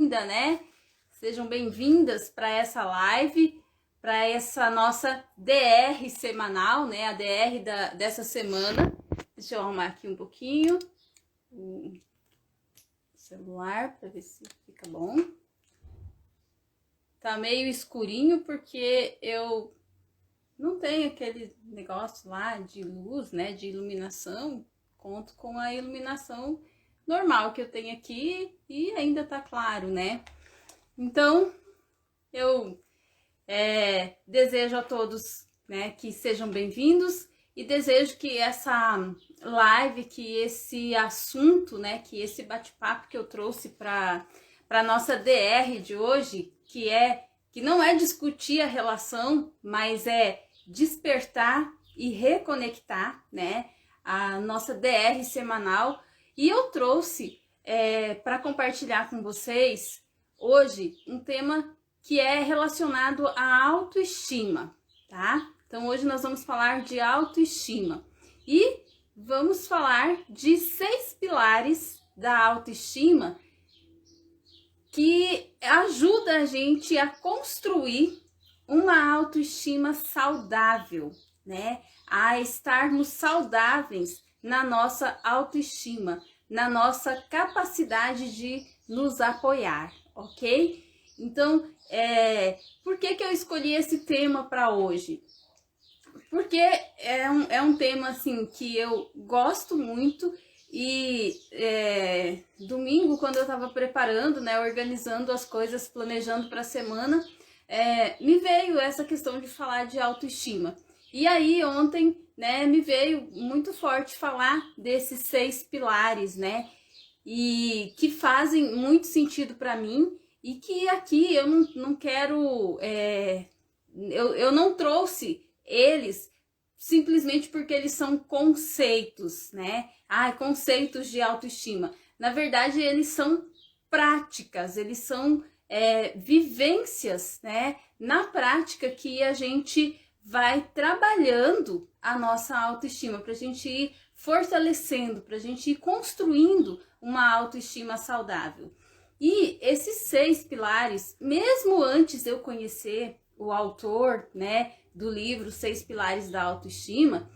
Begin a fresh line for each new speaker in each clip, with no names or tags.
bem-vinda, né? Sejam bem-vindas para essa live, para essa nossa DR semanal, né? A DR dessa semana. Deixa eu arrumar aqui um pouquinho o celular para ver se fica bom. Tá meio escurinho porque eu não tenho aquele negócio lá de luz, né? De iluminação. Conto com a iluminação normal que eu tenho aqui e ainda tá claro, né? Então, eu desejo a todos, né, que sejam bem-vindos e desejo que essa live, que esse assunto, né, que esse bate-papo que eu trouxe para nossa DR de hoje, que não é discutir a relação, mas é despertar e reconectar, né, a nossa DR semanal. E eu trouxe para compartilhar com vocês hoje um tema que é relacionado à autoestima, tá? Então hoje nós vamos falar de autoestima e vamos falar de 6 pilares da autoestima que ajuda a gente a construir uma autoestima saudável, né? A estarmos saudáveis na nossa autoestima, na nossa capacidade de nos apoiar, ok? Então, por que eu escolhi esse tema para hoje? Porque é um tema assim que eu gosto muito e domingo, quando eu estava preparando, né, organizando as coisas, planejando para a semana, me veio essa questão de falar de autoestima. E aí ontem, né, me veio muito forte falar desses 6 pilares, né, e que fazem muito sentido para mim e que aqui eu não quero, eu não trouxe eles simplesmente porque eles são conceitos, né, conceitos de autoestima. Na verdade, eles são práticas, eles são vivências, né, na prática que a gente vai trabalhando a nossa autoestima, para a gente ir fortalecendo, para a gente ir construindo uma autoestima saudável. E esses 6 pilares, mesmo antes de eu conhecer o autor, né, do livro 6 Pilares da Autoestima,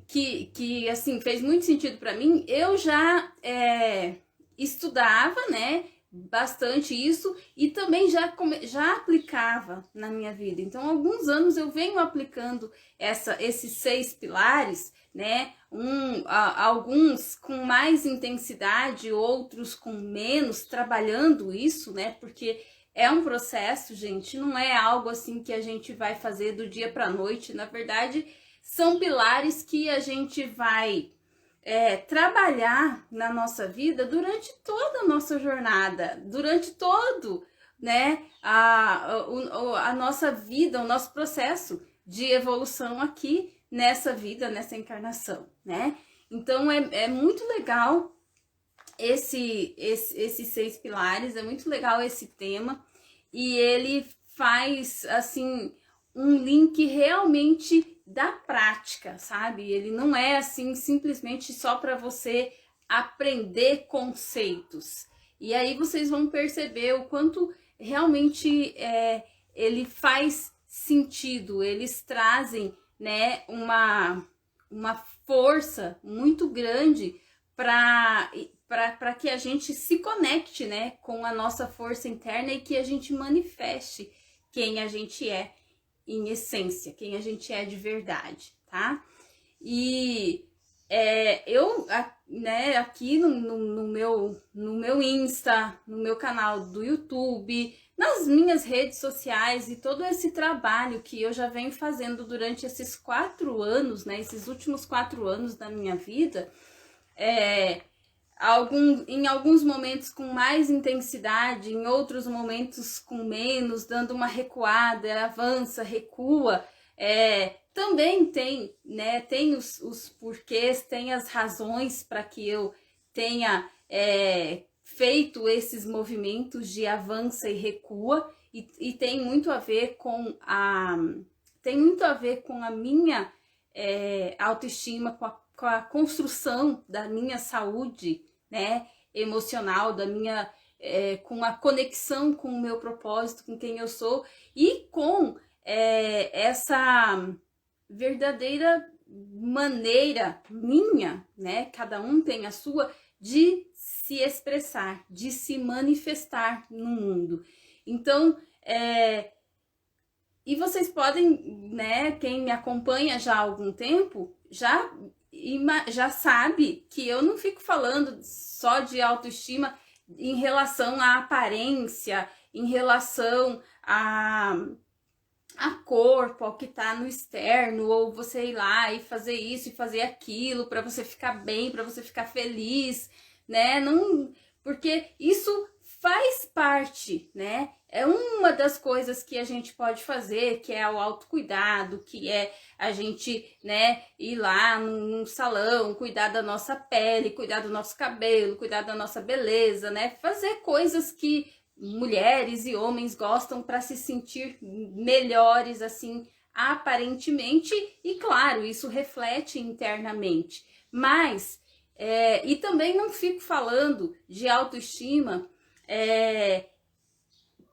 que assim, fez muito sentido para mim, eu já estudava, né, bastante isso e também já aplicava na minha vida. Então, há alguns anos eu venho aplicando esses 6 pilares, né? Alguns com mais intensidade, outros com menos, trabalhando isso, né? Porque é um processo, gente, não é algo assim que a gente vai fazer do dia para a noite. Na verdade, são pilares que a gente vai trabalhar na nossa vida durante toda a nossa jornada, durante todo, né, a nossa vida, o nosso processo de evolução aqui nessa vida, nessa encarnação, né? Então é muito legal esses 6 pilares, é muito legal esse tema e ele faz assim um link realmente da prática, sabe? Ele não é assim simplesmente só para você aprender conceitos. E aí vocês vão perceber o quanto realmente ele faz sentido. Eles trazem, né, uma força muito grande para que a gente se conecte, né, com a nossa força interna e que a gente manifeste quem a gente é em essência, quem a gente é de verdade, tá? E eu, né, aqui no meu Insta, no meu canal do YouTube, nas minhas redes sociais e todo esse trabalho que eu já venho fazendo durante esses 4 anos, né, esses últimos 4 anos da minha vida, em alguns momentos com mais intensidade, em outros momentos com menos, dando uma recuada, avança, recua. Também tem, né, tem os porquês, tem as razões para que eu tenha feito esses movimentos de avança e recua, e tem muito a ver com a minha autoestima, com a construção da minha saúde, né, emocional, da minha com a conexão com o meu propósito, com quem eu sou e com essa verdadeira maneira minha, né? Cada um tem a sua, de se expressar, de se manifestar no mundo. Então, e vocês podem, né? Quem me acompanha já há algum tempo, já sabe que eu não fico falando só de autoestima em relação à aparência, em relação a corpo, ao que tá no externo, ou você ir lá e fazer isso e fazer aquilo para você ficar bem, para você ficar feliz, né? Não, porque isso faz parte, né? É uma das coisas que a gente pode fazer, que é o autocuidado, que é a gente, né, ir lá num salão, cuidar da nossa pele, cuidar do nosso cabelo, cuidar da nossa beleza, né? Fazer coisas que mulheres e homens gostam para se sentir melhores, assim, aparentemente, e claro, isso reflete internamente. Mas, e também não fico falando de autoestima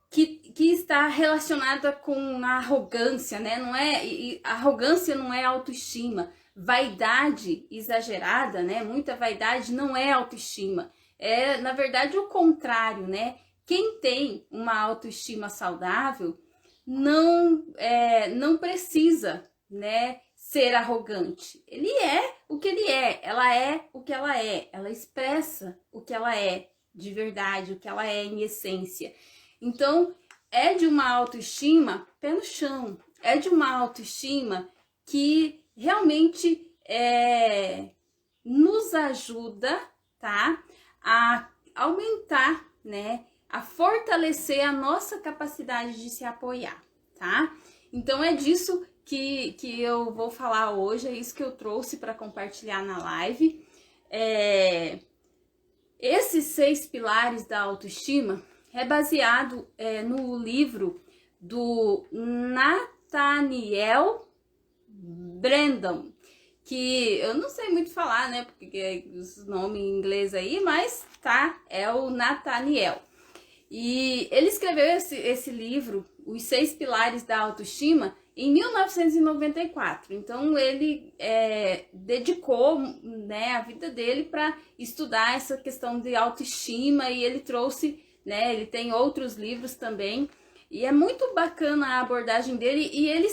que está relacionada com a arrogância, né? Não é, arrogância não é autoestima. Vaidade exagerada, né? Muita vaidade não é autoestima. É, na verdade, o contrário, né? Quem tem uma autoestima saudável não precisa, né, ser arrogante. Ele é o que ele é, ela é o que ela expressa o que ela é de verdade, o que ela é em essência. Então, é de uma autoestima pé no chão, é de uma autoestima que realmente nos ajuda, tá, a aumentar, né, a fortalecer a nossa capacidade de se apoiar, tá? Então é disso que eu vou falar hoje, é isso que eu trouxe para compartilhar na live. Esses 6 pilares da autoestima é baseado no livro do Nathaniel Branden, que eu não sei muito falar, né, porque é os nomes em inglês aí, mas tá, é o Nathaniel. E ele escreveu esse livro, Os 6 Pilares da Autoestima, em 1994. Então ele dedicou, né, a vida dele para estudar essa questão de autoestima, e ele trouxe, né, ele tem outros livros também, e é muito bacana a abordagem dele, e ele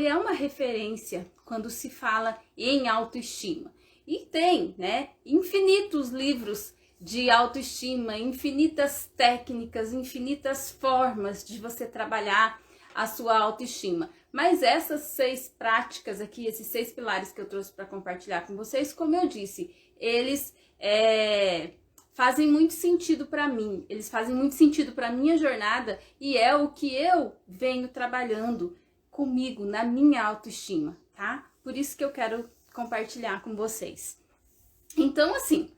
é uma referência quando se fala em autoestima. E tem, né, infinitos livros de autoestima, infinitas técnicas, infinitas formas de você trabalhar a sua autoestima. Mas essas 6 práticas aqui, esses 6 pilares que eu trouxe para compartilhar com vocês, como eu disse, eles fazem muito sentido para mim, eles fazem muito sentido para minha jornada, e é o que eu venho trabalhando comigo, na minha autoestima, tá? Por isso que eu quero compartilhar com vocês. Então, assim,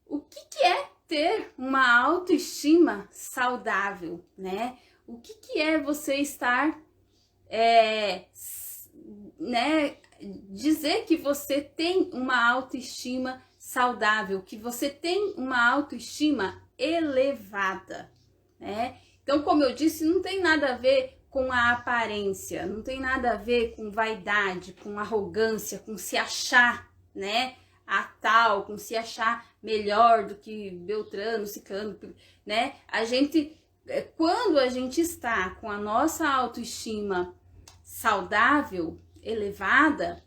o que é ter uma autoestima saudável, né? O que é você estar, né, dizer que você tem uma autoestima saudável, que você tem uma autoestima elevada, né? Então, como eu disse, não tem nada a ver com a aparência, não tem nada a ver com vaidade, com arrogância, com se achar, né, a tal, com se achar melhor do que Beltrano, Ciclano, né? A gente, quando a gente está com a nossa autoestima saudável, elevada,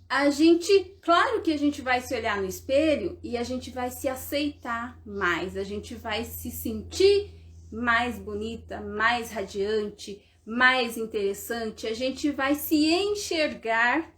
a gente, claro que a gente vai se olhar no espelho e a gente vai se aceitar mais, a gente vai se sentir mais bonita, mais radiante, mais interessante, a gente vai se enxergar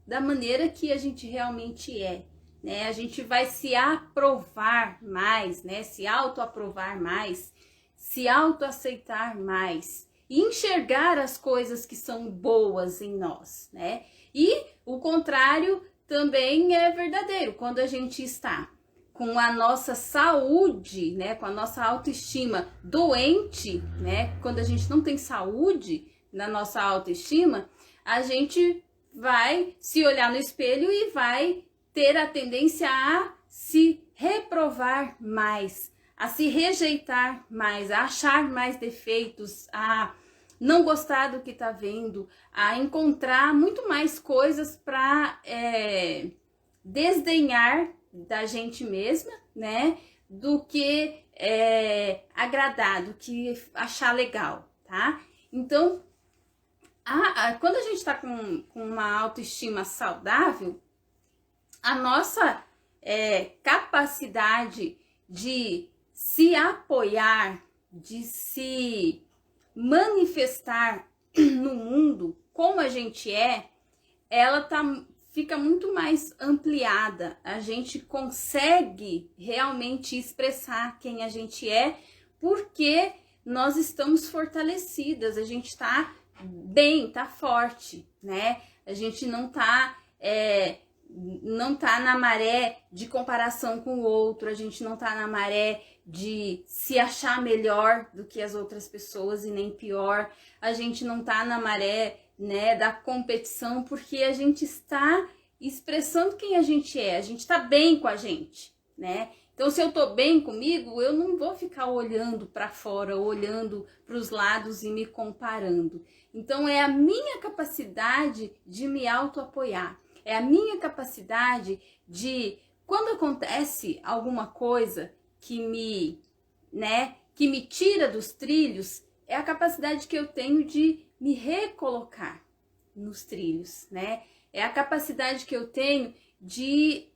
da maneira que a gente realmente é, né? A gente vai se aprovar mais, né? Se autoaprovar mais, se autoaceitar mais, e enxergar as coisas que são boas em nós, né? E o contrário também é verdadeiro, quando a gente está com a nossa saúde, né, com a nossa autoestima doente, né, quando a gente não tem saúde na nossa autoestima, a gente vai se olhar no espelho e vai ter a tendência a se reprovar mais, a se rejeitar mais, a achar mais defeitos, a não gostar do que tá vendo, a encontrar muito mais coisas para desdenhar da gente mesma, né? Do que agradar, do que achar legal, tá? Então, quando a gente tá com uma autoestima saudável, a nossa capacidade de se apoiar, de se manifestar no mundo como a gente ela fica muito mais ampliada. A gente consegue realmente expressar quem a gente porque nós estamos fortalecidas, a gente tá bem, tá forte, né? A gente não tá na maré de comparação com o outro, a gente não tá na maré de se achar melhor do que as outras pessoas e nem pior, a gente não tá na maré, né, da competição, porque a gente está expressando quem a gente tá bem com a gente, né? Então, se eu tô bem comigo, eu não vou ficar olhando para fora, olhando para os lados e me comparando. Então, é a minha capacidade de me auto-apoiar, é a minha capacidade de, quando acontece alguma coisa que me tira dos trilhos, é a capacidade que eu tenho de me recolocar nos trilhos, né? É a capacidade que eu tenho de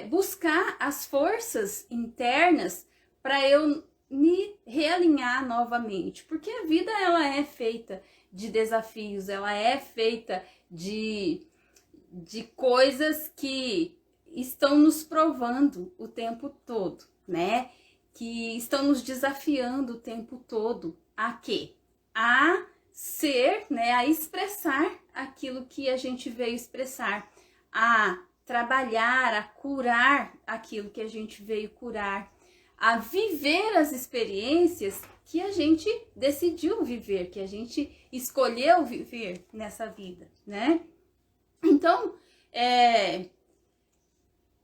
buscar as forças internas para eu me realinhar novamente, porque a vida ela é feita de desafios, ela é feita de coisas que estão nos provando o tempo todo, né? Que estão nos desafiando o tempo todo a quê? A ser, né? A expressar aquilo que a gente veio expressar, a trabalhar, a curar aquilo que a gente veio curar, a viver as experiências que a gente decidiu viver, que a gente escolheu viver nessa vida, né? Então,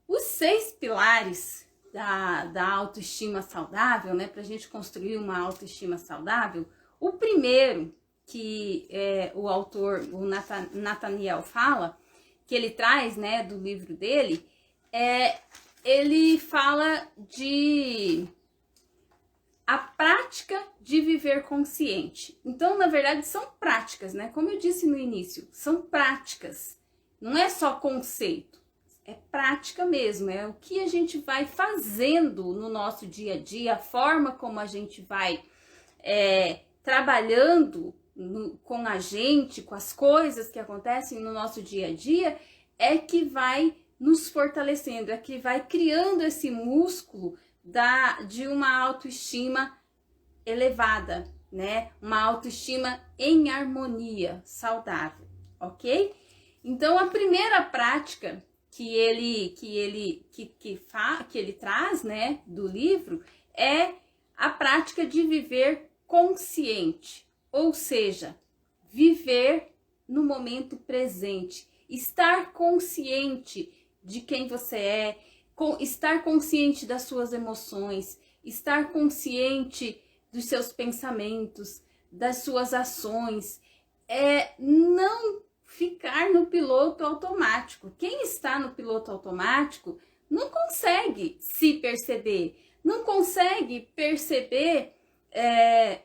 os 6 pilares da autoestima saudável, né? Para a gente construir uma autoestima saudável, o primeiro que o autor, o Nathaniel fala, que ele traz, né, do livro dele, ele fala de a prática de viver consciente. Então, na verdade, são práticas, né? Como eu disse no início, são práticas. Não é só conceito, é prática mesmo, é o que a gente vai fazendo no nosso dia a dia, a forma como a gente vai trabalhando com a gente, com as coisas que acontecem no nosso dia a dia, é que vai nos fortalecendo, é que vai criando esse músculo de uma autoestima elevada, né? Uma autoestima em harmonia, saudável, ok? Então, a primeira prática que ele traz, né, do livro, é a prática de viver consciente, ou seja, viver no momento presente, estar consciente de quem você estar consciente das suas emoções, estar consciente dos seus pensamentos, das suas ações, não ficar no piloto automático. Quem está no piloto automático não consegue se perceber, não consegue perceber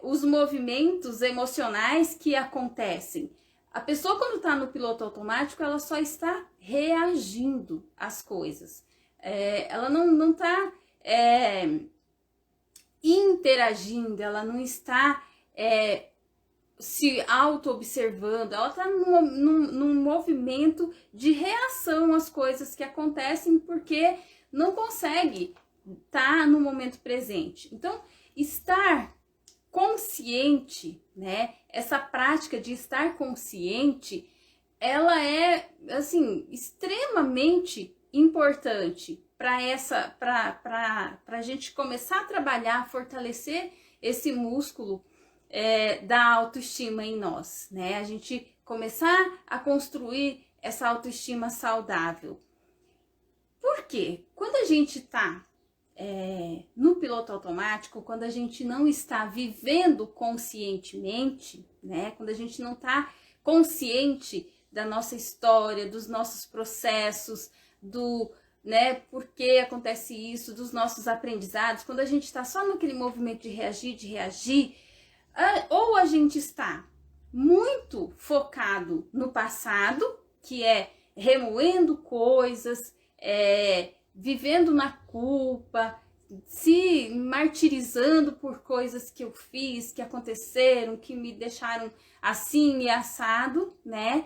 os movimentos emocionais que acontecem. A pessoa, quando está no piloto automático, ela só está reagindo às coisas. Ela não está interagindo, ela não está se auto-observando, ela está num movimento de reação às coisas que acontecem porque não consegue estar no momento presente. Então, estar consciente, né? Essa prática de estar consciente, ela é, assim, extremamente importante para a gente começar a trabalhar, fortalecer esse músculo da autoestima em nós, né? A gente começar a construir essa autoestima saudável. Por quê? Quando a gente tá no piloto automático, quando a gente não está vivendo conscientemente, né? Quando a gente não está consciente da nossa história, dos nossos processos, né, por que acontece isso, dos nossos aprendizados, quando a gente está só naquele movimento de reagir, ou a gente está muito focado no passado, que é remoendo coisas, vivendo na culpa, se martirizando por coisas que eu fiz, que aconteceram, que me deixaram assim e assado, né?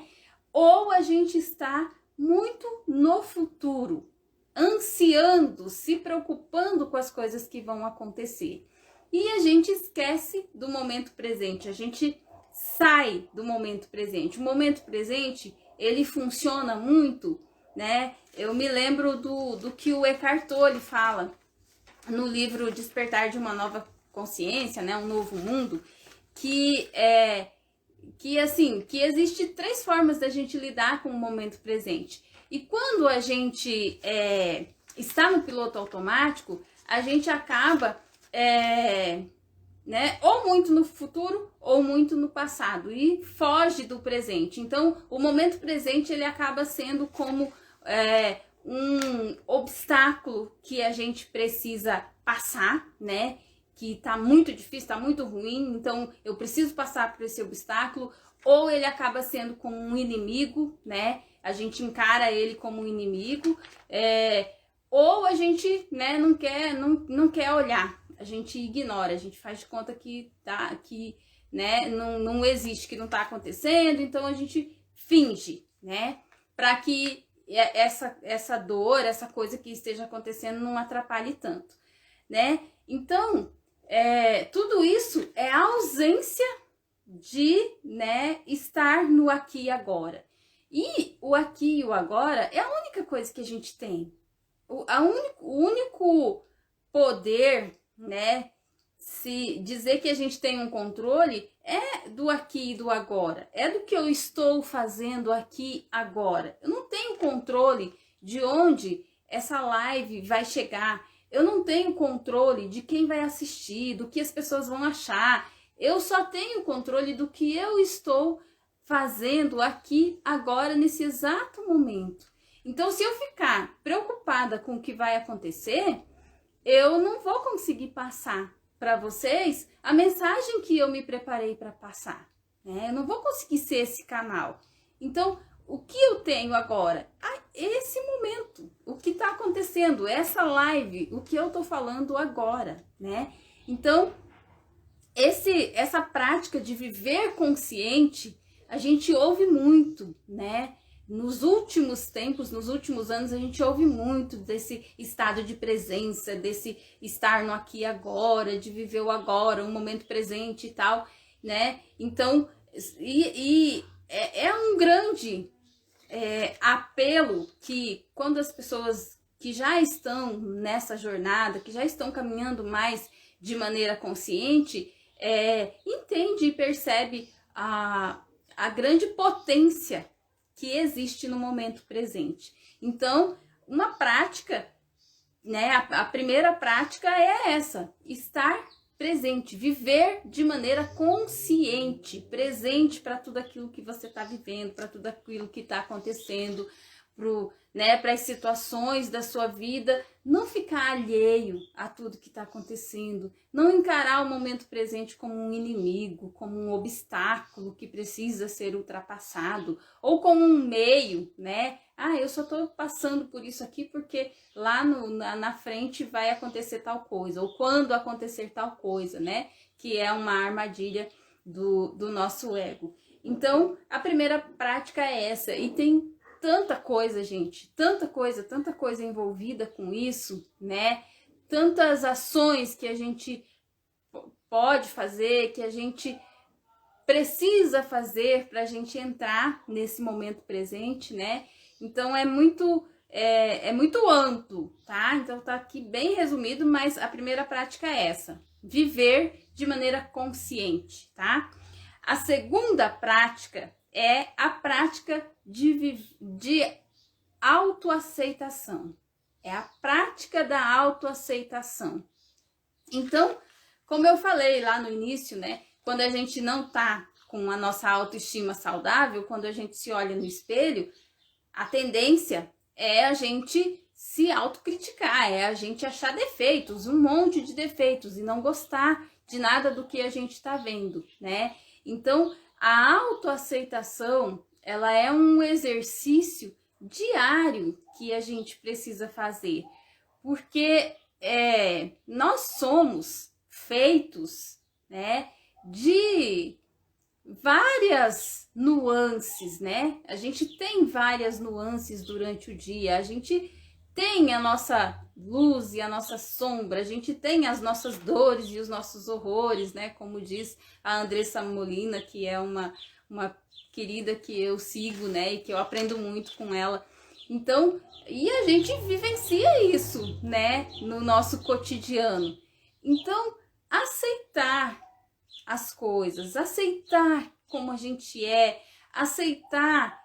Ou a gente está muito no futuro, ansiando, se preocupando com as coisas que vão acontecer. E a gente esquece do momento presente, a gente sai do momento presente. O momento presente, ele funciona muito, né? Eu me lembro do que o Eckhart Tolle fala no livro Despertar de uma Nova Consciência, né? Um Novo Mundo, que existe 3 formas da gente lidar com o momento presente. E quando a gente está no piloto automático, a gente acaba né, ou muito no futuro ou muito no passado e foge do presente. Então, o momento presente ele acaba sendo como um obstáculo que a gente precisa passar, né? Que tá muito difícil, tá muito ruim, então eu preciso passar por esse obstáculo, ou ele acaba sendo como um inimigo, né? A gente encara ele como um inimigo, ou a gente, né, não quer olhar, a gente ignora, a gente faz de conta que né, não existe, que não tá acontecendo, então a gente finge, né? Para que essa dor, essa coisa que esteja acontecendo não atrapalhe tanto, né? Então, tudo isso é a ausência de, né, estar no aqui e agora. E o aqui e o agora é a única coisa que a gente tem. O único poder, né, se dizer que a gente tem um controle é do aqui e do agora. É do que eu estou fazendo aqui agora. Eu não tenho controle de onde essa live vai chegar. Eu não tenho controle de quem vai assistir, do que as pessoas vão achar. Eu só tenho controle do que eu estou fazendo aqui, agora, nesse exato momento. Então, se eu ficar preocupada com o que vai acontecer, eu não vou conseguir passar para vocês a mensagem que eu me preparei para passar, né? Eu não vou conseguir ser esse canal. Então, o que eu tenho agora? Esse momento, o que está acontecendo, essa live, o que eu estou falando agora, né? Então, essa prática de viver consciente, a gente ouve muito, né? Nos últimos tempos, nos últimos anos, a gente ouve muito desse estado de presença, desse estar no aqui e agora, de viver o agora, o momento presente e tal, né? Então, é um grande apelo que quando as pessoas que já estão nessa jornada, que já estão caminhando mais de maneira consciente, entende e percebe a grande potência que existe no momento presente. Então, uma prática, né? A primeira prática é essa: estar presente, viver de maneira consciente, presente para tudo aquilo que você está vivendo, para tudo aquilo que está acontecendo, para as situações da sua vida, não ficar alheio a tudo que está acontecendo, não encarar o momento presente como um inimigo, como um obstáculo que precisa ser ultrapassado, ou como um meio, né? Eu só estou passando por isso aqui porque lá na frente vai acontecer tal coisa, ou quando acontecer tal coisa, né? Que é uma armadilha do nosso ego. Então, a primeira prática é essa, e tem tanta coisa, gente, tanta coisa envolvida com isso, né? Tantas ações que a gente pode fazer, que a gente precisa fazer para a gente entrar nesse momento presente, né? Então é muito amplo, tá? Então tá aqui bem resumido, mas a primeira prática é essa: viver de maneira consciente, tá? A segunda prática é a prática de autoaceitação. é a prática da autoaceitação. Então, como eu falei lá no início, né, quando a gente não tá com a nossa autoestima saudável, quando a gente se olha no espelho, a tendência é a gente se autocriticar, é a gente achar defeitos, um monte de defeitos e não gostar de nada do que a gente está vendo, né? Então, a autoaceitação, ela é um exercício diário que a gente precisa fazer, porque nós somos feitos, né, de várias nuances, né? A gente tem várias nuances durante o dia, a gente tem a nossa luz e a nossa sombra, a gente tem as nossas dores e os nossos horrores, né? Como diz a Andressa Molina, que é uma querida que eu sigo, né? E que eu aprendo muito com ela. Então, e a gente vivencia isso, né? No nosso cotidiano. Então, aceitar as coisas, aceitar como a gente aceitar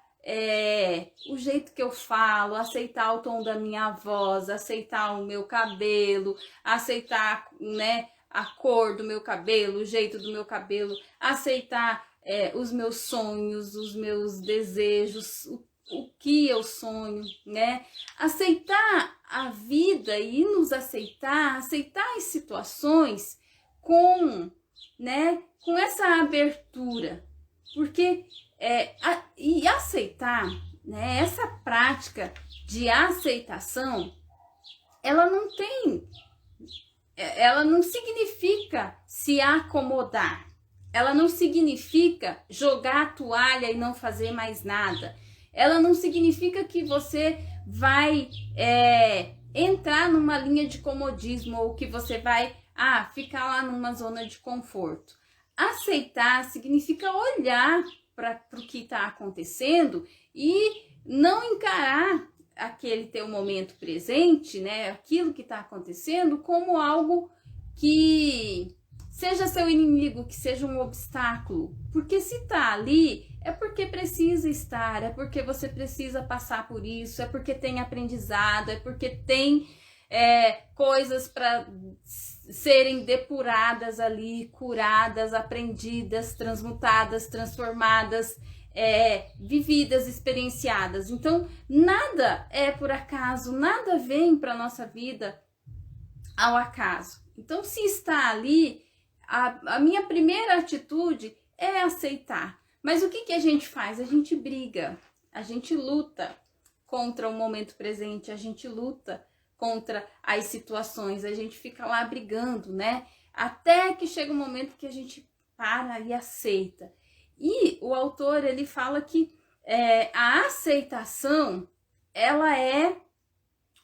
o jeito que eu falo, aceitar o tom da minha voz, aceitar o meu cabelo, aceitar, né, a cor do meu cabelo, o jeito do meu cabelo, aceitar os meus sonhos, os meus desejos, o que eu sonho, né? Aceitar a vida e nos aceitar as situações com essa abertura, porque e aceitar, né, essa prática de aceitação, ela não significa se acomodar, ela não significa jogar a toalha e não fazer mais nada, ela não significa que você vai entrar numa linha de comodismo ou que você vai ficar lá numa zona de conforto. Aceitar significa olhar para o que está acontecendo e não encarar aquele teu momento presente, né, aquilo que está acontecendo, como algo que seja seu inimigo, que seja um obstáculo. Porque se está ali, é porque precisa estar, é porque você precisa passar por isso, é porque tem aprendizado, é porque tem coisas para serem depuradas ali, curadas, aprendidas, transmutadas, transformadas, vividas, experienciadas. Então, nada é por acaso, nada vem para nossa vida ao acaso. Então, se está ali, a minha primeira atitude é aceitar. Mas o que a gente faz? A gente briga, a gente luta contra o momento presente, a gente luta contra as situações, a gente fica lá brigando, né? Até que chega um momento que a gente para e aceita. E o autor, ele fala que a aceitação, ela é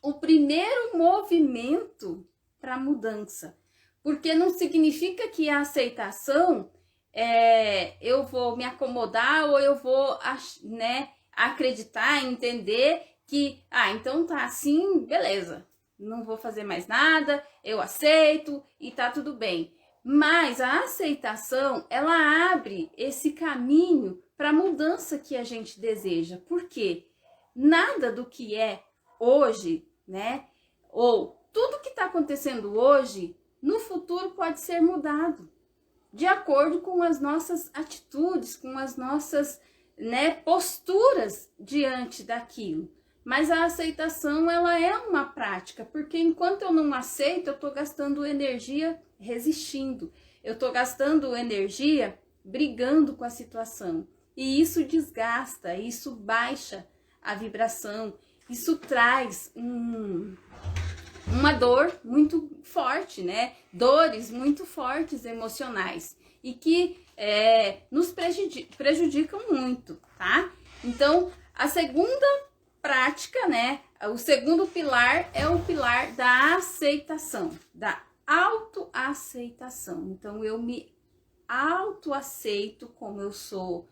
o primeiro movimento para a mudança. Porque não significa que a aceitação, eu vou me acomodar ou eu vou, né, acreditar, entender que, então tá assim, beleza, não vou fazer mais nada, eu aceito e tá tudo bem. Mas a aceitação, ela abre esse caminho para a mudança que a gente deseja. Por quê? Nada do que é hoje, né, ou tudo que está acontecendo hoje, no futuro pode ser mudado, de acordo com as nossas atitudes, com as nossas, né, posturas diante daquilo. Mas a aceitação, ela é uma prática, porque enquanto eu não aceito, eu estou gastando energia resistindo. Eu estou gastando energia brigando com a situação. E isso desgasta, isso baixa a vibração, isso traz uma dor muito forte, né? Dores muito fortes emocionais e que nos prejudicam muito, tá? Então, a segunda prática, né? O segundo pilar é o pilar da aceitação, da autoaceitação. Então, eu me autoaceito como eu sou,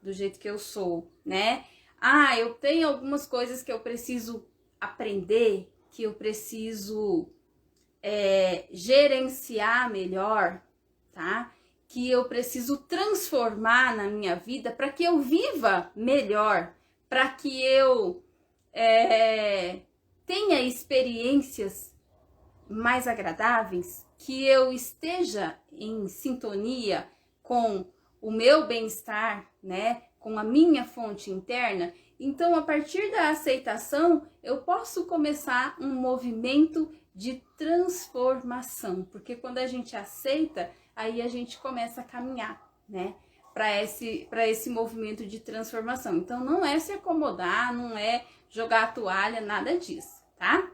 do jeito que eu sou, né? Eu tenho algumas coisas que eu preciso aprender, que eu preciso gerenciar melhor, tá? Que eu preciso transformar na minha vida para que eu viva melhor, para que eu tenha experiências mais agradáveis, que eu esteja em sintonia com o meu bem-estar, né, com a minha fonte interna. Então, a partir da aceitação, eu posso começar um movimento de transformação, porque quando a gente aceita, aí a gente começa a caminhar, né, para esse movimento de transformação. Então, não é se acomodar, não é jogar a toalha, nada disso, tá?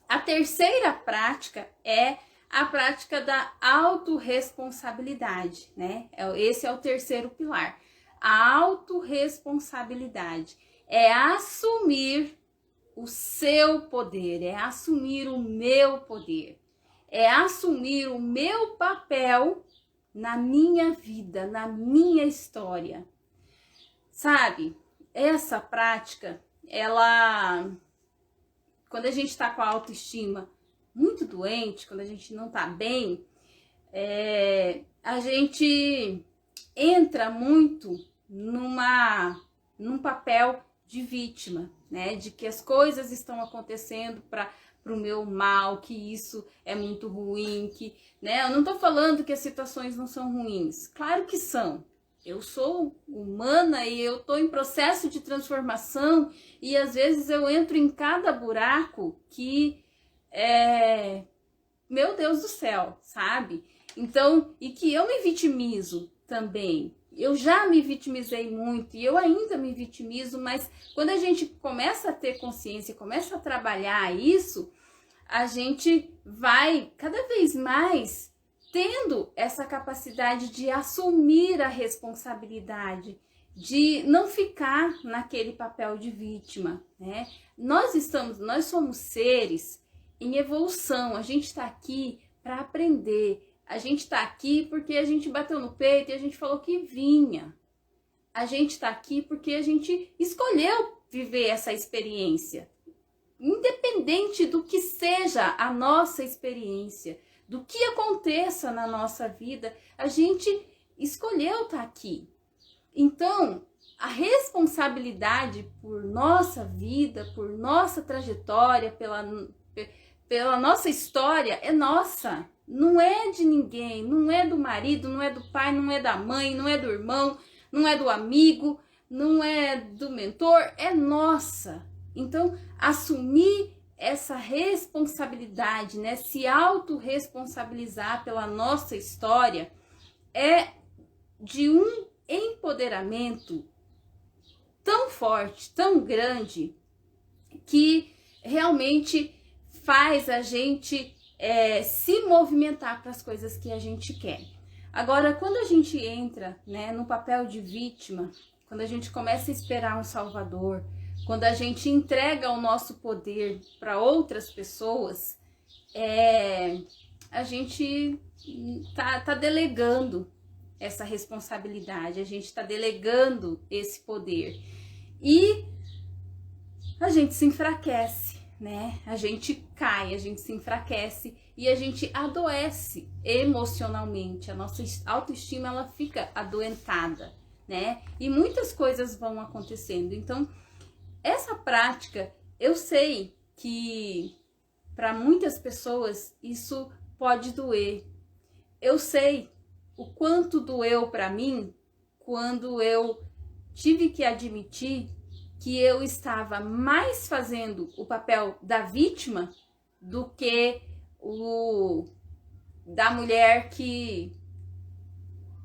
A terceira prática é a prática da autorresponsabilidade, né? Esse é o terceiro pilar. A autorresponsabilidade é assumir o seu poder, é assumir o meu poder, é assumir o meu papel na minha vida, na minha história. Sabe, essa prática, quando a gente está com a autoestima muito doente, quando a gente não tá bem, a gente entra muito num papel de vítima, né? De que as coisas estão acontecendo para o meu mal, que isso é muito ruim, né? Eu não tô falando que as situações não são ruins, claro que são. Eu sou humana e eu tô em processo de transformação e às vezes eu entro em cada buraco que meu Deus do céu, sabe? Então, e que eu me vitimizo também. Eu já me vitimizei muito e eu ainda me vitimizo, mas quando a gente começa a ter consciência, começa a trabalhar isso, a gente vai cada vez mais tendo essa capacidade de assumir a responsabilidade, de não ficar naquele papel de vítima, né? Nós somos seres em evolução, a gente está aqui para aprender, a gente está aqui porque a gente bateu no peito e a gente falou que vinha, a gente está aqui porque a gente escolheu viver essa experiência, independente do que seja a nossa experiência, do que aconteça na nossa vida, a gente escolheu estar aqui. Então, a responsabilidade por nossa vida, por nossa trajetória, pela nossa história é nossa, não é de ninguém, não é do marido, não é do pai, não é da mãe, não é do irmão, não é do amigo, não é do mentor, é nossa. Então, assumir essa responsabilidade, né, se autorresponsabilizar pela nossa história é de um empoderamento tão forte, tão grande, que realmente faz a gente se movimentar para as coisas que a gente quer. Agora, quando a gente entra, né, no papel de vítima, quando a gente começa a esperar um salvador, quando a gente entrega o nosso poder para outras pessoas, a gente tá delegando essa responsabilidade, a gente está delegando esse poder e a gente se enfraquece, né? A gente cai, a gente se enfraquece e a gente adoece emocionalmente, a nossa autoestima ela fica adoentada, né? E muitas coisas vão acontecendo. Então, essa prática, eu sei que para muitas pessoas isso pode doer. Eu sei o quanto doeu para mim quando eu tive que admitir que eu estava mais fazendo o papel da vítima do que o da mulher que,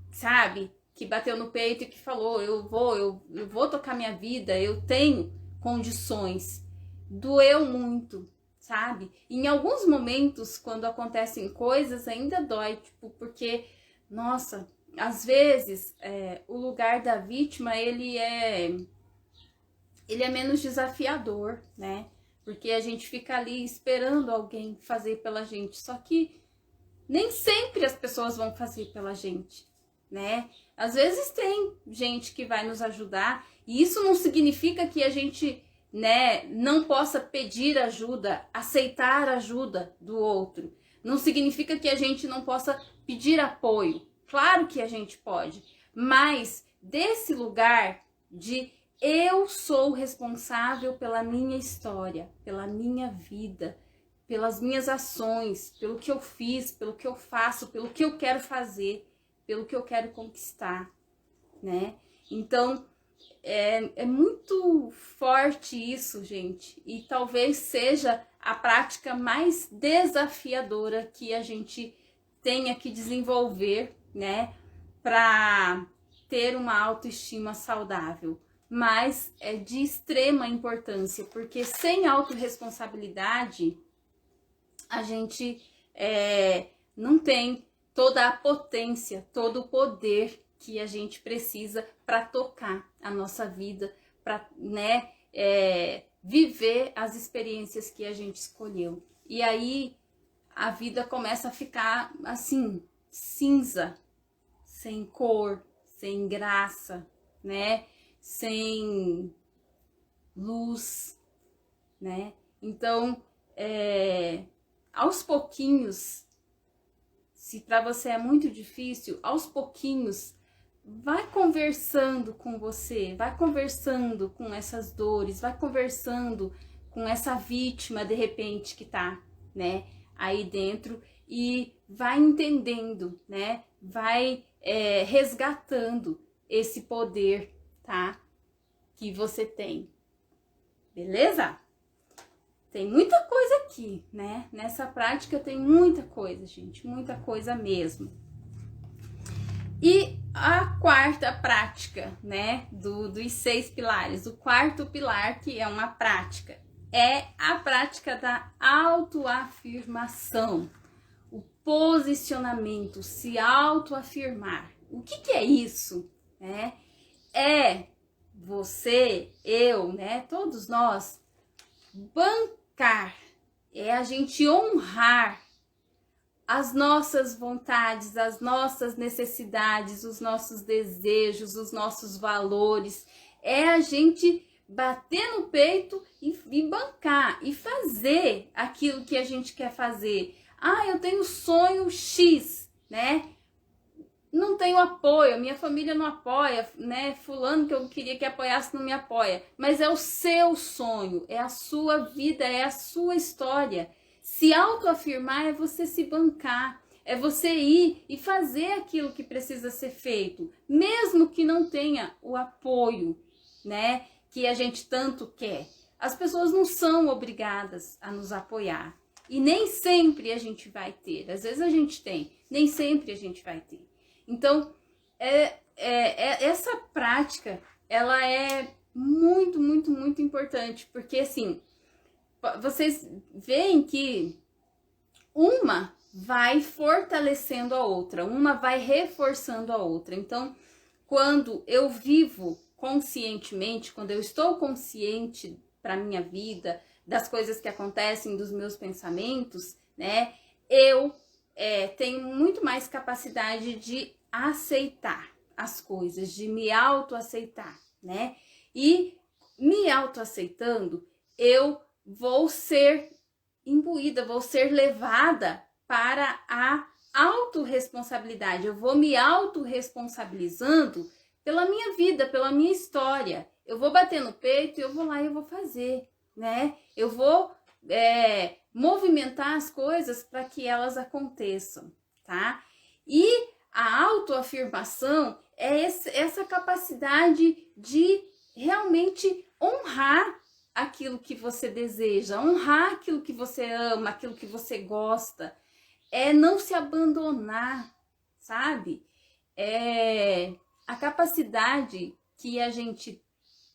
sabe, que bateu no peito e que falou, eu vou tocar minha vida, eu tenho condições. Doeu muito, sabe? Em alguns momentos, quando acontecem coisas, ainda dói, tipo, porque, nossa, às vezes o lugar da vítima, ele é menos desafiador, né? Porque a gente fica ali esperando alguém fazer pela gente, só que nem sempre as pessoas vão fazer pela gente, né? Às vezes tem gente que vai nos ajudar, e isso não significa que a gente, né, não possa pedir ajuda, aceitar ajuda do outro. Não significa que a gente não possa pedir apoio. Claro que a gente pode, mas desse lugar de eu sou responsável pela minha história, pela minha vida, pelas minhas ações, pelo que eu fiz, pelo que eu faço, pelo que eu quero fazer, pelo que eu quero conquistar, né? Então, é muito forte isso, gente, e talvez seja a prática mais desafiadora que a gente tenha que desenvolver, né, para ter uma autoestima saudável. Mas é de extrema importância, porque sem autorresponsabilidade a gente não tem toda a potência, todo o poder que a gente precisa para tocar a nossa vida, para, né, viver as experiências que a gente escolheu. E aí a vida começa a ficar assim, cinza, sem cor, sem graça, né? Sem luz, né? Então, aos pouquinhos, se para você é muito difícil, aos pouquinhos, vai conversando com você, vai conversando com essas dores, vai conversando com essa vítima, de repente, que tá, né, aí dentro, e vai entendendo, né, vai resgatando esse poder, tá, que você tem, beleza? Tem muita coisa aqui, né? Nessa prática tem muita coisa, gente, muita coisa mesmo. E a quarta prática, né, dos 6 pilares, o quarto pilar, que é uma prática, é a prática da autoafirmação, o posicionamento, se autoafirmar. O que é isso? Né? É você, eu, né, todos nós, bancar, é a gente honrar as nossas vontades, as nossas necessidades, os nossos desejos, os nossos valores. É a gente bater no peito e bancar e fazer aquilo que a gente quer fazer. Ah, eu tenho sonho X, né? Não tenho apoio, minha família não apoia, né? Fulano que eu queria que apoiasse não me apoia. Mas é o seu sonho, é a sua vida, é a sua história. Se autoafirmar é você se bancar, é você ir e fazer aquilo que precisa ser feito, mesmo que não tenha o apoio, né, que a gente tanto quer. As pessoas não são obrigadas a nos apoiar e nem sempre a gente vai ter. Às vezes a gente tem, nem sempre a gente vai ter. Então, essa prática, ela é muito, muito, muito importante, porque assim, vocês veem que uma vai fortalecendo a outra, uma vai reforçando a outra. Então, quando eu vivo conscientemente, quando eu estou consciente para minha vida, das coisas que acontecem, dos meus pensamentos, né, eu tenho muito mais capacidade de aceitar as coisas, de me autoaceitar, né? E me autoaceitando, eu vou ser imbuída, vou ser levada para a autorresponsabilidade. Eu vou me autorresponsabilizando pela minha vida, pela minha história. Eu vou bater no peito e eu vou lá e eu vou fazer, né? Eu vou movimentar as coisas para que elas aconteçam, tá? E a autoafirmação é essa capacidade de realmente honrar aquilo que você deseja, honrar aquilo que você ama, aquilo que você gosta, é não se abandonar, sabe? É a capacidade que a gente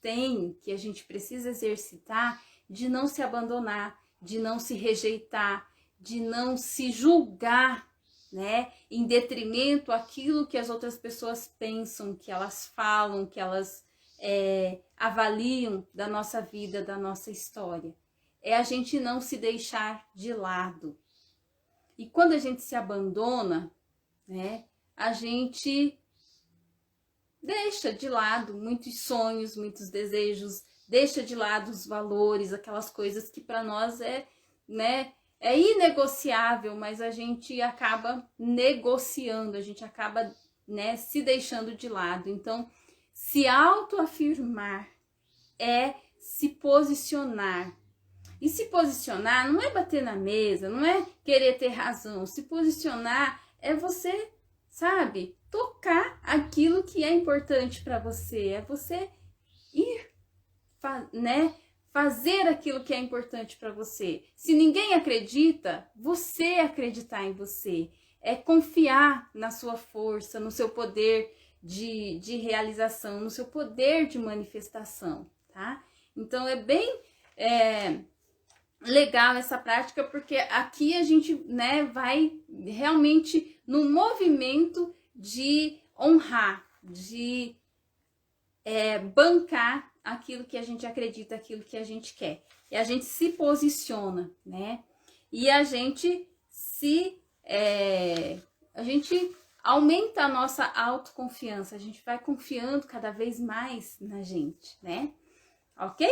tem, que a gente precisa exercitar de não se abandonar, de não se rejeitar, de não se julgar, né? Em detrimento àquilo que as outras pessoas pensam, que elas falam, que elas avaliam da nossa vida, da nossa história. É a gente não se deixar de lado. E quando a gente se abandona, né, a gente deixa de lado muitos sonhos, muitos desejos, deixa de lado os valores, aquelas coisas que para nós é inegociável, mas a gente acaba negociando, a gente acaba, né, se deixando de lado. Então, se autoafirmar é se posicionar. E se posicionar não é bater na mesa, não é querer ter razão. Se posicionar é você, sabe, tocar aquilo que é importante para você. É você ir, né, fazer aquilo que é importante para você. Se ninguém acredita, você acreditar em você. É confiar na sua força, no seu poder de realização, no seu poder de manifestação, tá? Então, é bem legal essa prática, porque aqui a gente, né, vai realmente no movimento de honrar, de bancar aquilo que a gente acredita, aquilo que a gente quer. E a gente se posiciona, né? E a gente a gente aumenta a nossa autoconfiança, a gente vai confiando cada vez mais na gente, né? Ok?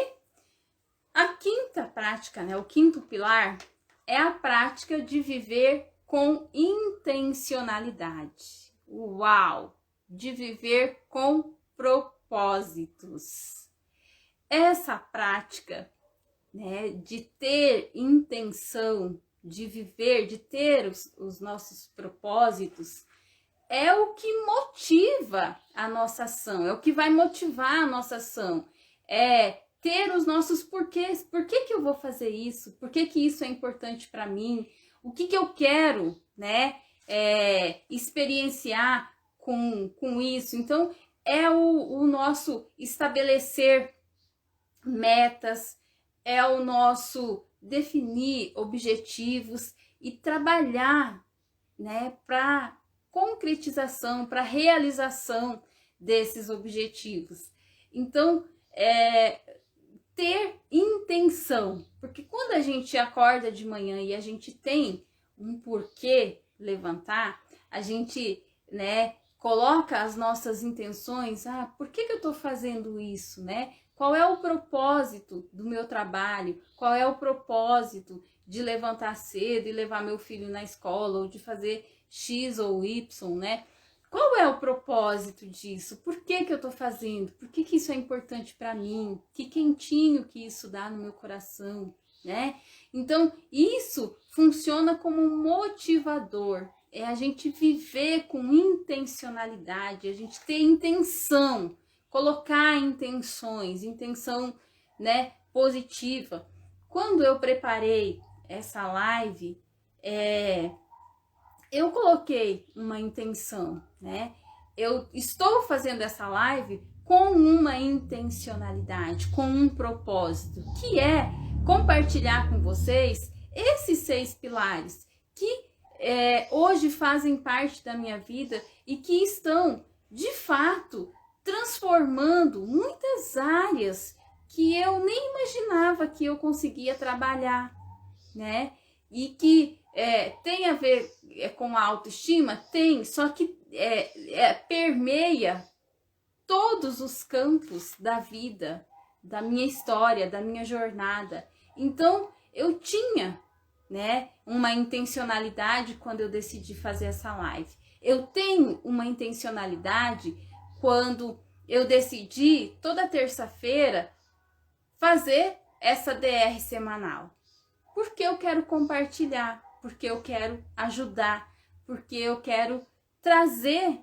A quinta prática, né, o quinto pilar, é a prática de viver com intencionalidade. Uau! De viver com propósitos. Essa prática, né, de ter intenção, de viver, de ter os nossos propósitos, é o que motiva a nossa ação, é o que vai motivar a nossa ação. É ter os nossos porquês. Por que eu vou fazer isso? Por que isso é importante para mim? O que eu quero, né, experienciar com isso? Então, é o nosso estabelecer metas, é o nosso definir objetivos e trabalhar, né, para concretização, para realização desses objetivos. Então, ter intenção, porque quando a gente acorda de manhã e a gente tem um porquê levantar, a gente, né, coloca as nossas intenções, por que eu tô fazendo isso, né? Qual é o propósito do meu trabalho? Qual é o propósito de levantar cedo e levar meu filho na escola, ou de fazer X ou Y, né? Qual é o propósito disso? Por que eu tô fazendo? Por que isso é importante para mim? Que quentinho que isso dá no meu coração, né? Então, isso funciona como um motivador. É a gente viver com intencionalidade, a gente ter intenção, colocar intenções, intenção, né, positiva. Quando eu preparei essa live, eu coloquei uma intenção, né? Eu estou fazendo essa live com uma intencionalidade, com um propósito, que é compartilhar com vocês esses 6 pilares que hoje fazem parte da minha vida e que estão, de fato, transformando muitas áreas que eu nem imaginava que eu conseguia trabalhar, né? E que tem a ver com a autoestima? Tem, só que permeia todos os campos da vida, da minha história, da minha jornada. Então, eu tinha, né, uma intencionalidade quando eu decidi fazer essa live. Eu tenho uma intencionalidade quando eu decidi, toda terça-feira, fazer essa DR semanal. Porque eu quero compartilhar, porque eu quero ajudar, porque eu quero trazer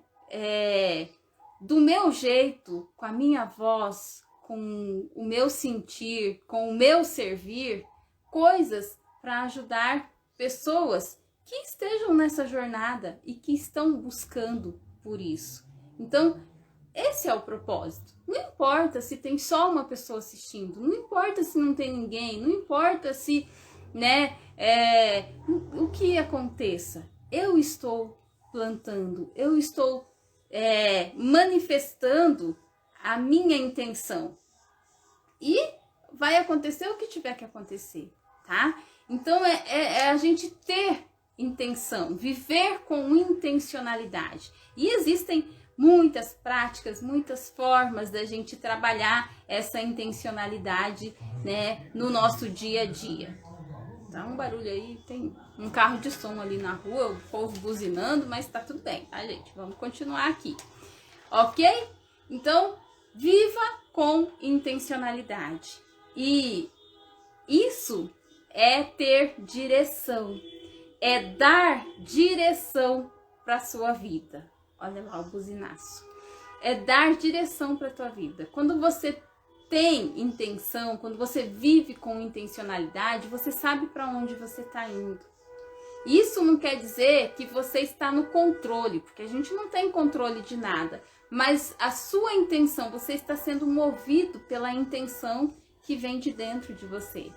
do meu jeito, com a minha voz, com o meu sentir, com o meu servir, coisas para ajudar pessoas que estejam nessa jornada e que estão buscando por isso. Então, esse é o propósito. Não importa se tem só uma pessoa assistindo, não importa se não tem ninguém, não importa se, né, o que aconteça. Eu estou plantando, eu estou manifestando a minha intenção. E vai acontecer o que tiver que acontecer, tá? Então, a gente ter intenção, viver com intencionalidade. E existem muitas práticas, muitas formas da gente trabalhar essa intencionalidade, né, no nosso dia a dia. Tá um barulho aí, tem um carro de som ali na rua, o povo buzinando, mas tá tudo bem, tá, gente? Vamos continuar aqui, ok? Então, Viva com intencionalidade. E isso é ter direção, é dar direção para sua vida. Olha lá o buzinaço. É dar direção para tua vida. Quando você tem intenção, quando você vive com intencionalidade, você sabe para onde você está indo. Isso não quer dizer que você está no controle, porque a gente não tem controle de nada. Mas a sua intenção, você está sendo movido pela intenção que vem de dentro de você.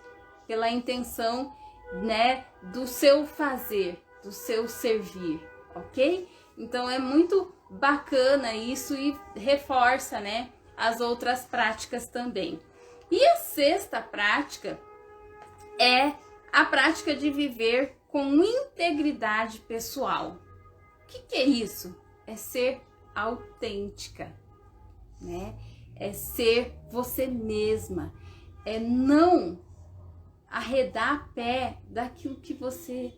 Pela intenção, né, do seu fazer, do seu servir, ok? Então é muito bacana isso e reforça, né, as outras práticas também. E a sexta prática é a prática de viver com integridade pessoal. O que é isso? É ser autêntica, né? É ser você mesma, é não arredar pé daquilo que você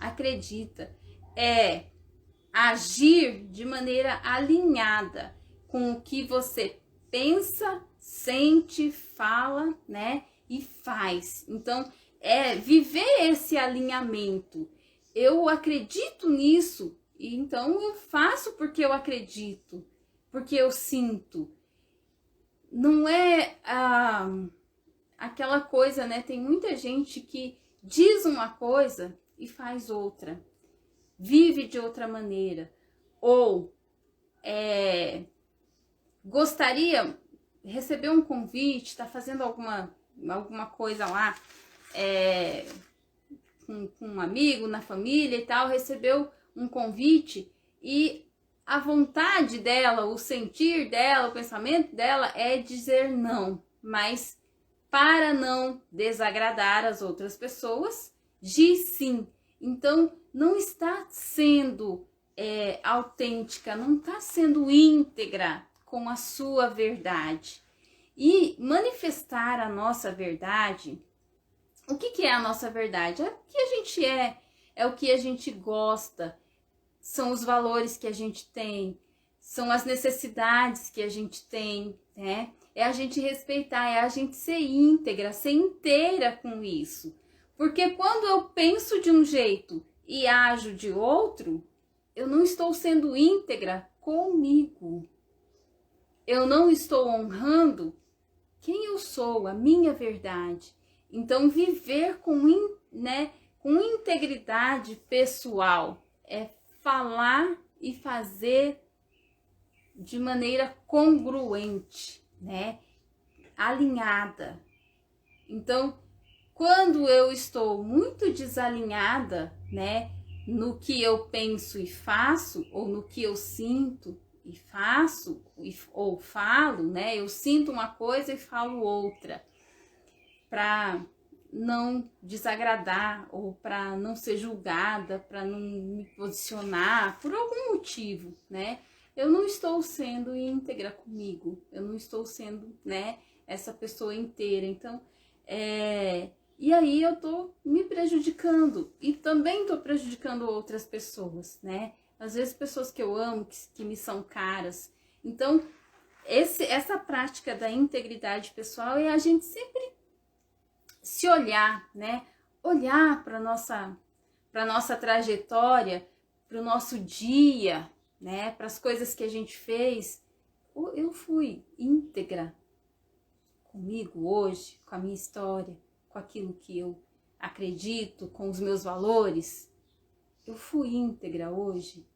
acredita, é agir de maneira alinhada com o que você pensa, sente, fala, né, e faz. Então, é viver esse alinhamento. Eu acredito nisso, e então eu faço porque eu acredito, porque eu sinto. Não é aquela coisa, né? Tem muita gente que diz uma coisa e faz outra, vive de outra maneira, ou gostaria de receber um convite, está fazendo alguma coisa lá, com um amigo, na família e tal, recebeu um convite e a vontade dela, o sentir dela, o pensamento dela é dizer não, mas para não desagradar as outras pessoas, diz sim. Então, não está sendo autêntica, não está sendo íntegra com a sua verdade. E manifestar a nossa verdade, o que é a nossa verdade? É o que a gente é o que a gente gosta, são os valores que a gente tem, são as necessidades que a gente tem, né? É a gente respeitar, é a gente ser íntegra, ser inteira com isso. Porque quando eu penso de um jeito e ajo de outro, eu não estou sendo íntegra comigo. Eu não estou honrando quem eu sou, a minha verdade. Então, viver com integridade pessoal é falar e fazer de maneira congruente, né? Alinhada. Então, quando eu estou muito desalinhada, né, no que eu penso e faço, ou no que eu sinto e faço, ou falo, né, eu sinto uma coisa e falo outra, para não desagradar ou para não ser julgada, para não me posicionar por algum motivo, né? Eu não estou sendo íntegra comigo, eu não estou sendo, né, essa pessoa inteira. Então, e aí eu tô me prejudicando e também tô prejudicando outras pessoas, né? Às vezes pessoas que eu amo, que me são caras. Então, essa prática da integridade pessoal é a gente sempre se olhar, né? Olhar para nossa trajetória, para o nosso dia, né? Para as coisas que a gente fez. Eu fui íntegra comigo hoje, com a minha história, com aquilo que eu acredito, com os meus valores. Eu fui íntegra hoje.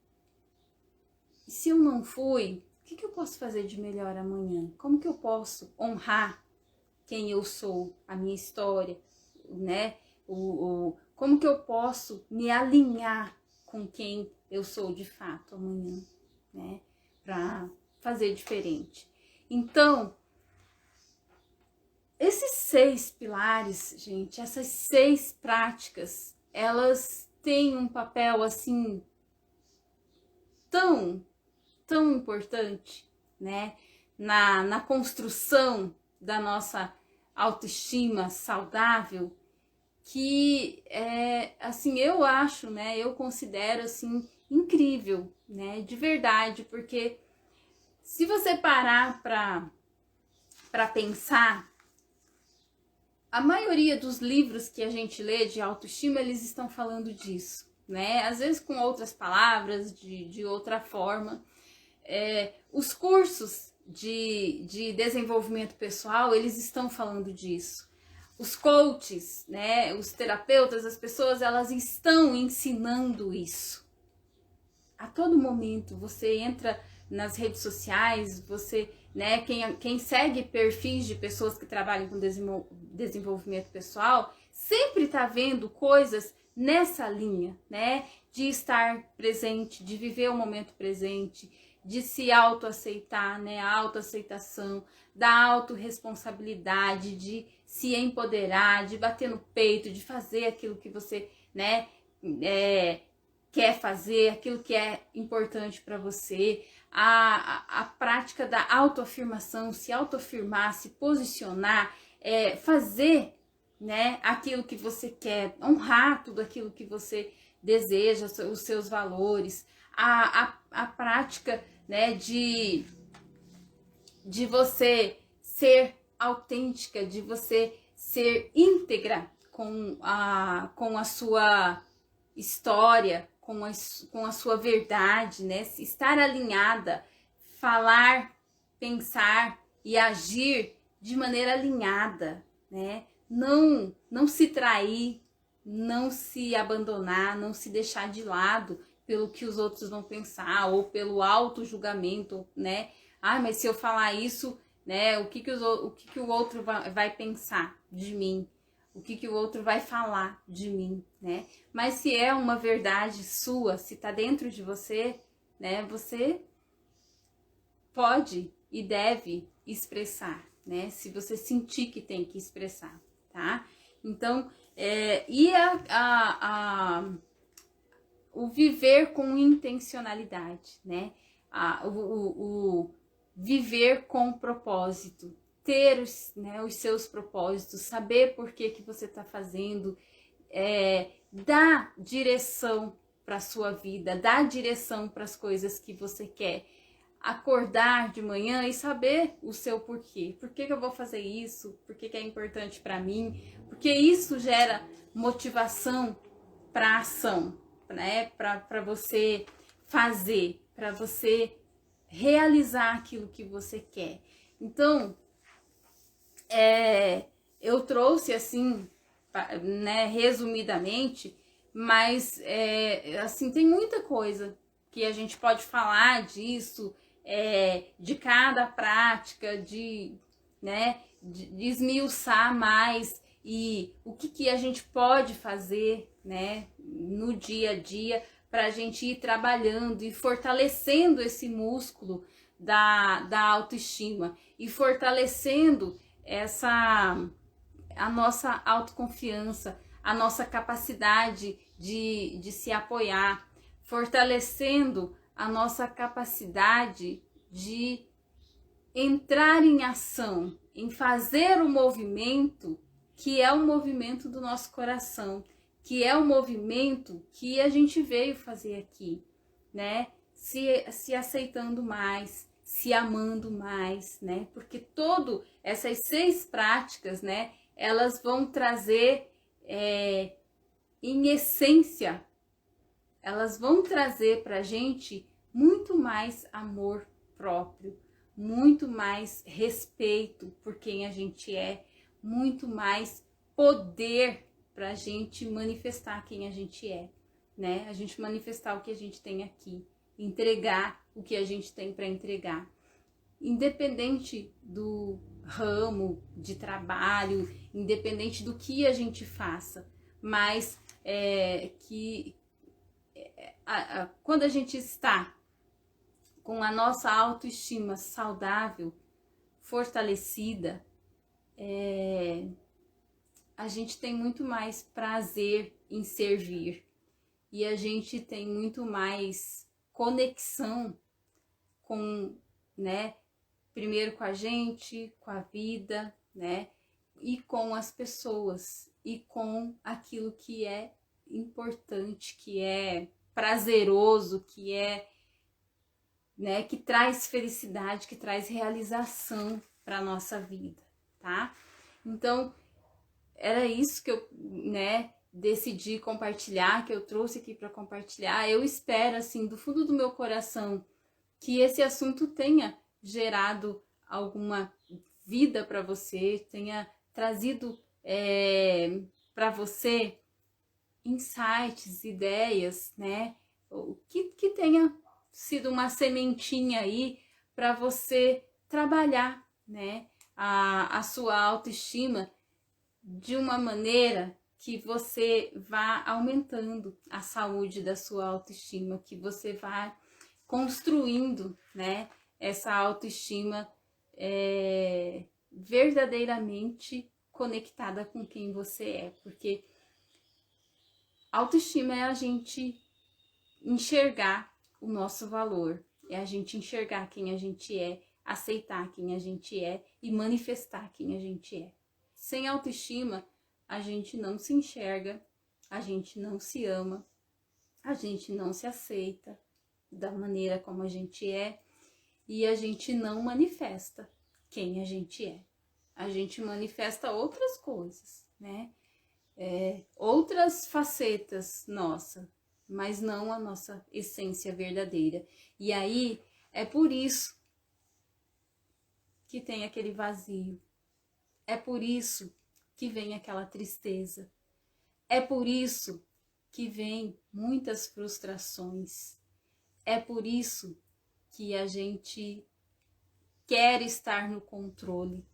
E se eu não fui, o que eu posso fazer de melhor amanhã? Como que eu posso honrar quem eu sou, a minha história, né? Como que eu posso me alinhar com quem eu sou de fato amanhã, né? Para fazer diferente. Então, esses 6 pilares, gente, essas 6 práticas, elas têm um papel assim tão importante, né? Na construção da nossa autoestima saudável, que assim, eu acho, né, eu considero assim incrível, né, de verdade, porque se você parar para para pensar, a maioria dos livros que a gente lê de autoestima, eles estão falando disso, né? Às vezes com outras palavras, de outra forma. Os cursos de desenvolvimento pessoal, eles estão falando disso. Os coaches, né, os terapeutas, as pessoas, elas estão ensinando isso. A todo momento, você entra nas redes sociais, você, né, quem segue perfis de pessoas que trabalham com desenvolvimento pessoal, sempre está vendo coisas nessa linha, né, de estar presente, de viver o momento presente, de se autoaceitar, né, a autoaceitação, da autorresponsabilidade, de se empoderar, de bater no peito, de fazer aquilo que você, né, quer fazer, aquilo que é importante para você, a prática da autoafirmação, se autoafirmar, se posicionar, fazer, né, aquilo que você quer, honrar tudo aquilo que você deseja, os seus valores, a prática, né, de você ser autêntica, de você ser íntegra com a sua história, com a sua verdade, né? Estar alinhada, falar, pensar e agir de maneira alinhada, né? Não se trair, não se abandonar, não se deixar de lado pelo que os outros vão pensar ou pelo auto-julgamento, né? Ah, mas se eu falar isso, né, o que o outro vai pensar de mim? O que o outro vai falar de mim, né? Mas se é uma verdade sua, se tá dentro de você, né, você pode e deve expressar, né? Se você sentir que tem que expressar, tá? Então, o viver com intencionalidade, né? O viver com propósito, ter os seus propósitos, saber por que você está fazendo, dar direção para a sua vida, dar direção para as coisas que você quer. Acordar de manhã e saber o seu porquê. Por que eu vou fazer isso? Por que é importante para mim? Porque isso gera motivação para ação, né? Para você fazer, para você realizar aquilo que você quer. Então, eu trouxe assim, né, resumidamente, mas assim, tem muita coisa que a gente pode falar disso, de cada prática, né, de esmiuçar mais e o que a gente pode fazer, né, no dia a dia para a gente ir trabalhando e fortalecendo esse músculo da autoestima e fortalecendo a nossa autoconfiança, a nossa capacidade de se apoiar, fortalecendo a nossa capacidade de entrar em ação, em fazer o movimento que é o movimento do nosso coração, que é o movimento que a gente veio fazer aqui, né? Se aceitando mais, se amando mais, né? Porque essas 6 práticas, né? Elas vão trazer, em essência, elas vão trazer pra gente muito mais amor próprio, muito mais respeito por quem a gente é, muito mais poder para a gente manifestar quem a gente é, né? A gente manifestar o que a gente tem aqui, entregar o que a gente tem para entregar, independente do ramo de trabalho, independente do que a gente faça, mas quando a gente está com a nossa autoestima saudável, fortalecida, a gente tem muito mais prazer em servir e a gente tem muito mais conexão com, né, primeiro com a gente, com a vida, né, e com as pessoas e com aquilo que é importante, que é prazeroso, que né, que traz felicidade, que traz realização para nossa vida, tá? Então, era isso que eu, decidi compartilhar, que eu trouxe aqui para compartilhar. Eu espero, assim, do fundo do meu coração, que esse assunto tenha gerado alguma vida para você, tenha trazido para você insights, ideias, né? Que tenha sido uma sementinha aí para você trabalhar, né? A sua autoestima de uma maneira que você vá aumentando a saúde da sua autoestima, que você vá construindo, né, essa autoestima verdadeiramente conectada com quem você é, porque autoestima é a gente enxergar o nosso valor, é a gente enxergar quem a gente é, aceitar quem a gente é e manifestar quem a gente é. Sem autoestima, a gente não se enxerga, a gente não se ama, a gente não se aceita da maneira como a gente é e a gente não manifesta quem a gente é. A gente manifesta outras coisas, né? Outras facetas nossa, mas não a nossa essência verdadeira. E aí é por isso que tem aquele vazio. É por isso que vem aquela tristeza. É por isso que vem muitas frustrações. É por isso que a gente quer estar no controle.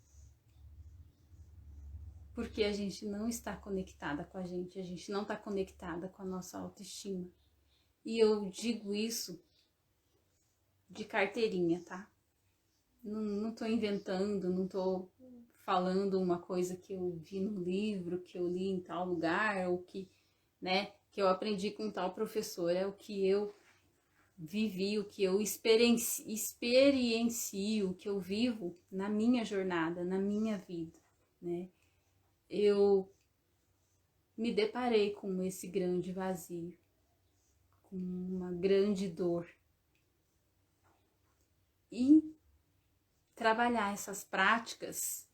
Porque a gente não está conectada com a gente não está conectada com a nossa autoestima. E eu digo isso de carteirinha, tá? Não tô inventando, não tô falando uma coisa que eu vi no livro, que eu li em tal lugar, ou que, né, que eu aprendi com tal professor. É o que eu vivi, o que eu experiencio, o que eu vivo na minha jornada, na minha vida, né? Eu me deparei com esse grande vazio, com uma grande dor. E trabalhar essas práticas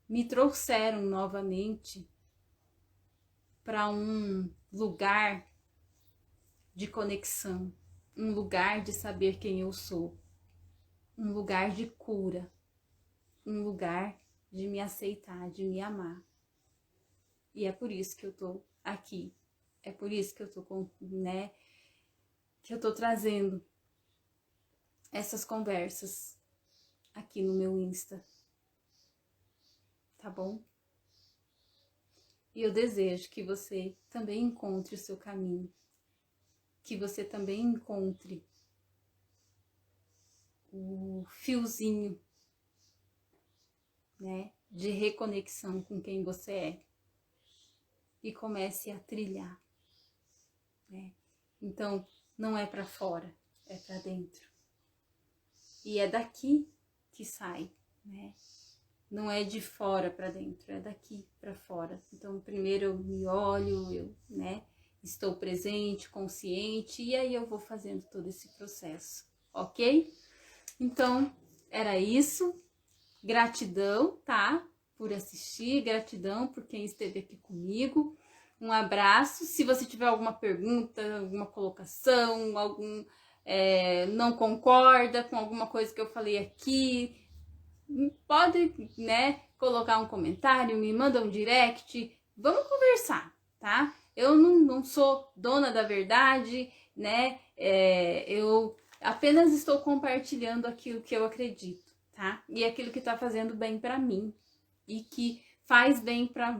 me trouxeram novamente para um lugar de conexão, um lugar de saber quem eu sou, um lugar de cura, um lugar de me aceitar, de me amar. E é por isso que eu tô aqui, é por isso que eu tô que eu tô trazendo essas conversas aqui no meu Insta, tá bom? E eu desejo que você também encontre o seu caminho, que você também encontre o fiozinho, né, de reconexão com quem você é e comece a trilhar, né? Então, não é para fora, é para dentro. E é daqui que sai, né? Não é de fora para dentro, é daqui para fora. Então, primeiro eu me olho, eu, estou presente, consciente, e aí eu vou fazendo todo esse processo, ok? Então, era isso. Gratidão, tá? Por assistir, gratidão por quem esteve aqui comigo. Um abraço. Se você tiver alguma pergunta, alguma colocação, não concorda com alguma coisa que eu falei aqui, pode, colocar um comentário, me manda um direct, vamos conversar, tá? Eu não sou dona da verdade, né? Eu apenas estou compartilhando aquilo que eu acredito, tá? E aquilo que tá fazendo bem pra mim e que faz bem pra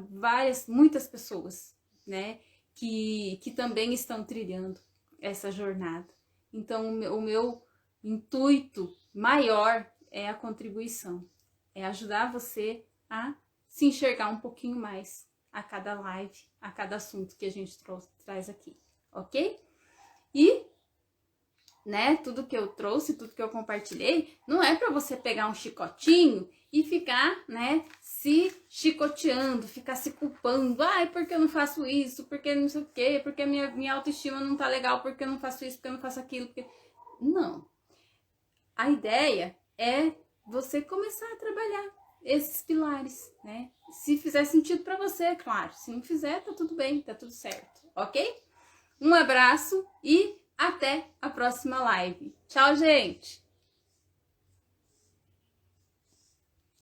muitas pessoas, né? Que também estão trilhando essa jornada. Então, o meu intuito maior é a contribuição, é ajudar você a se enxergar um pouquinho mais a cada live, a cada assunto que a gente traz aqui, ok? E, tudo que eu trouxe, tudo que eu compartilhei, não é para você pegar um chicotinho e ficar, se chicoteando, ficar se culpando. Ai, porque eu não faço isso, porque não sei o quê, porque a minha autoestima não tá legal, porque eu não faço isso, porque eu não faço aquilo, porque... Não. A ideia é você começar a trabalhar esses pilares, né? Se fizer sentido para você, é claro. Se não fizer, tá tudo bem, tá tudo certo, ok? Um abraço e até a próxima live. Tchau, gente!